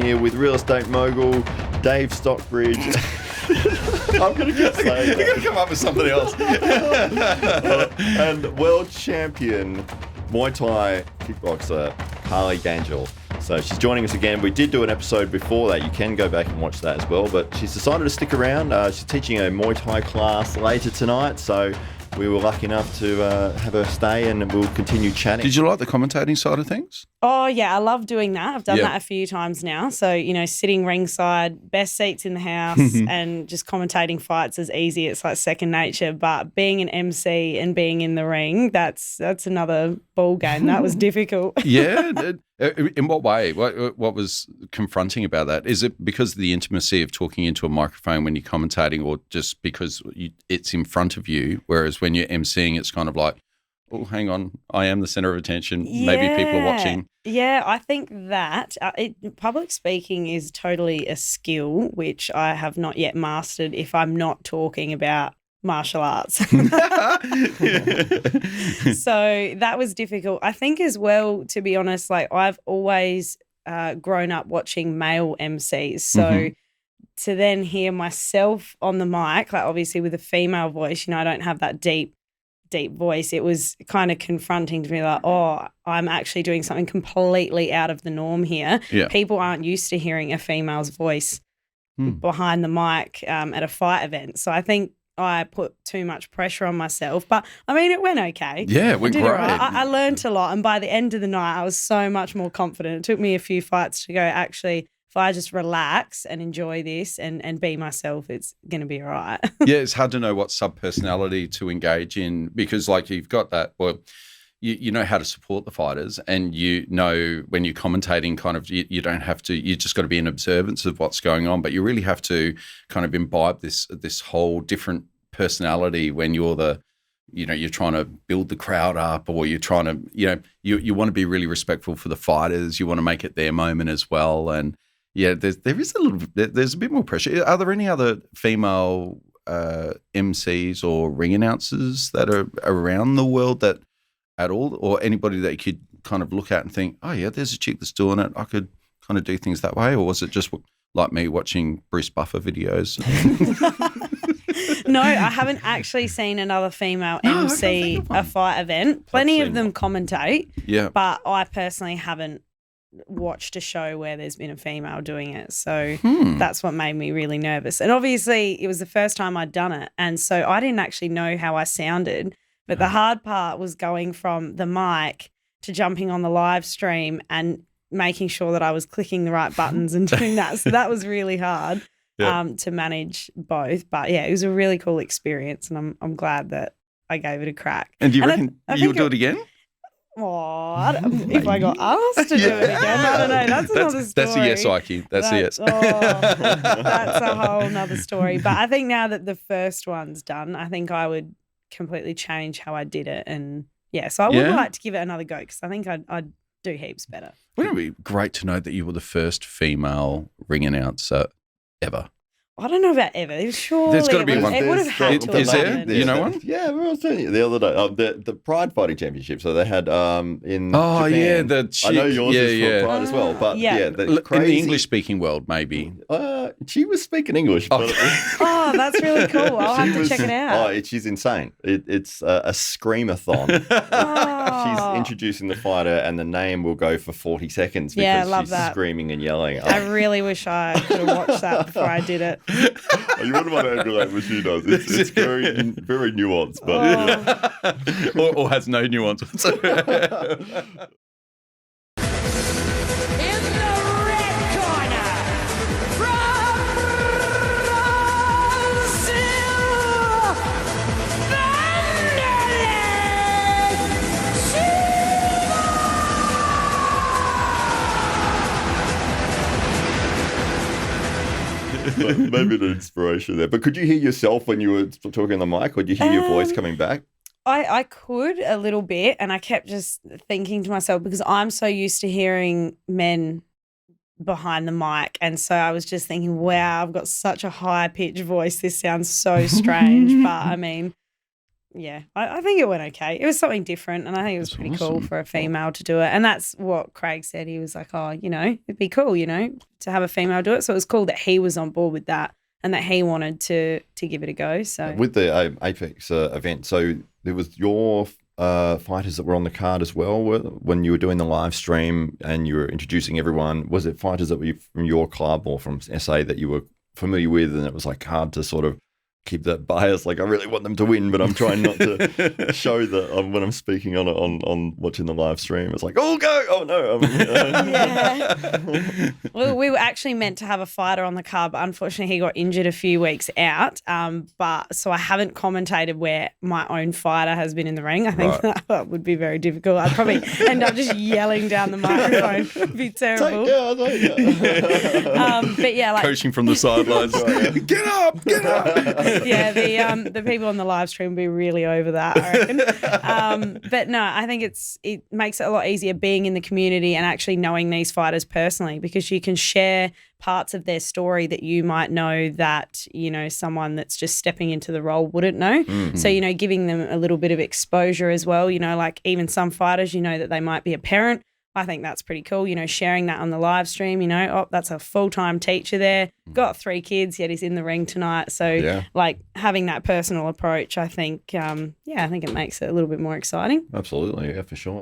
here with real estate mogul Dave Stockbridge. I'm going to just say You're going to come up with something else. and world champion Muay Thai kickboxer Harley Gangell. So she's joining us again. We did do an episode before that. You can go back and watch that as well. But she's decided to stick around. She's teaching a Muay Thai class later tonight. So we were lucky enough to have her stay and we'll continue chatting. Did you like the commentating side of things? Oh, yeah, I love doing that. I've done that a few times now. So, sitting ringside, best seats in the house and just commentating fights is easy. It's like second nature. But being an MC and being in the ring, that's another ball game. That was difficult. Yeah. In what way? What was confronting about that? Is it because of the intimacy of talking into a microphone when you're commentating, or just because it's in front of you, whereas when you're MCing, it's kind of like, oh, hang on, I am the center of attention. Maybe people are watching. Yeah, I think that public speaking is totally a skill, which I have not yet mastered if I'm not talking about martial arts. So that was difficult. I think as well, to be honest, like I've always grown up watching male MCs. So to then hear myself on the mic, like obviously with a female voice, I don't have that deep voice. It was kind of confronting to me, like, oh, I'm actually doing something completely out of the norm here. Yeah. People aren't used to hearing a female's voice behind the mic at a fight event. So I think I put too much pressure on myself, but I mean, it went okay. Yeah, it went great. I learned a lot, and by the end of the night, I was so much more confident. It took me a few fights to go, actually, if I just relax and enjoy this and be myself, it's going to be all right. Yeah, it's hard to know what sub-personality to engage in because, like, you've got that, well, you know how to support the fighters, and you know when you're commentating, kind of you don't have to. You just got to be in observance of what's going on, but you really have to kind of imbibe this whole different personality when you're you're trying to build the crowd up, or you're trying to you want to be really respectful for the fighters. You want to make it their moment as well, and yeah, there's a bit more pressure. Are there any other female MCs or ring announcers that are around the world that at all, or anybody that you could kind of look at and think, oh yeah, there's a chick that's doing it, I could kind of do things that way? Or was it just like me watching Bruce Buffer videos? No, I haven't actually seen another female MC a fight event. Plenty of them commentate, but I personally haven't watched a show where there's been a female doing it. So that's what made me really nervous. And obviously it was the first time I'd done it, and so I didn't actually know how I sounded. But the hard part was going from the mic to jumping on the live stream and making sure that I was clicking the right buttons and doing that. So that was really hard to manage both. But, yeah, it was a really cool experience, and I'm glad that I gave it a crack. And do you reckon you'll do it again? Oh, if I got asked to do it again, I don't know. That's another story. That's a yes, Ike. That's a yes. That's a whole nother story. But I think now that the first one's done, I think I would completely change how I did it, and so I would like to give it another go because I think I'd do heaps better. Wouldn't it be great to know that you were the first female ring announcer ever? I don't know about ever. Surely there's got to be one. It would have had to. Is there? You know one? Yeah, we were telling you the other day. The Pride Fighting Championship. So they had in oh Japan. Yeah, the chick. I know yours is for Pride as well, but yeah, the crazy, in the English speaking world, maybe. She was speaking English. But oh, that's really cool. I'll have to check it out. Oh, she's insane. It's a screamathon. She's introducing the fighter, and the name will go for 40 seconds because she's screaming and yelling. I really wish I could have watched that before I did it. You wouldn't want to emulate what she does. It's very, very nuanced, but or has no nuance whatsoever. Maybe an inspiration there. But could you hear yourself when you were talking on the mic, or did you hear your voice coming back? I could a little bit, and I kept just thinking to myself, because I'm so used to hearing men behind the mic, and so I was just thinking, wow, I've got such a high-pitched voice. This sounds so strange, but I mean, yeah, I think it went okay. It was something different, and I think it was pretty cool for a female to do it. And that's what Craig said. He was like, oh, it'd be cool, to have a female do it. So it was cool that he was on board with that and that he wanted to give it a go. So with the Apex event, so there was your fighters that were on the card as well when you were doing the live stream and you were introducing everyone. Was it fighters that were from your club or from SA that you were familiar with, and it was like hard to sort of keep that bias? Like, I really want them to win, but I'm trying not to show that when I'm speaking on watching the live stream. It's like, oh, go! Oh, no. Yeah. Well, we were actually meant to have a fighter on the card, but unfortunately he got injured a few weeks out. So I haven't commentated where my own fighter has been in the ring. I think that would be very difficult. I'd probably end up just yelling down the microphone. It'd be terrible. But yeah, like coaching from the sidelines. Get up! Yeah, the people on the live stream will be really over that, I reckon. But no, I think it makes it a lot easier being in the community and actually knowing these fighters personally, because you can share parts of their story that you might know that, someone that's just stepping into the role wouldn't know. Mm-hmm. So, giving them a little bit of exposure as well, like even some fighters, that they might be a parent. I think that's pretty cool, sharing that on the live stream, that's a full-time teacher there, got 3 kids, yet he's in the ring tonight. So, like, having that personal approach, I think, I think it makes it a little bit more exciting. Absolutely, yeah, for sure.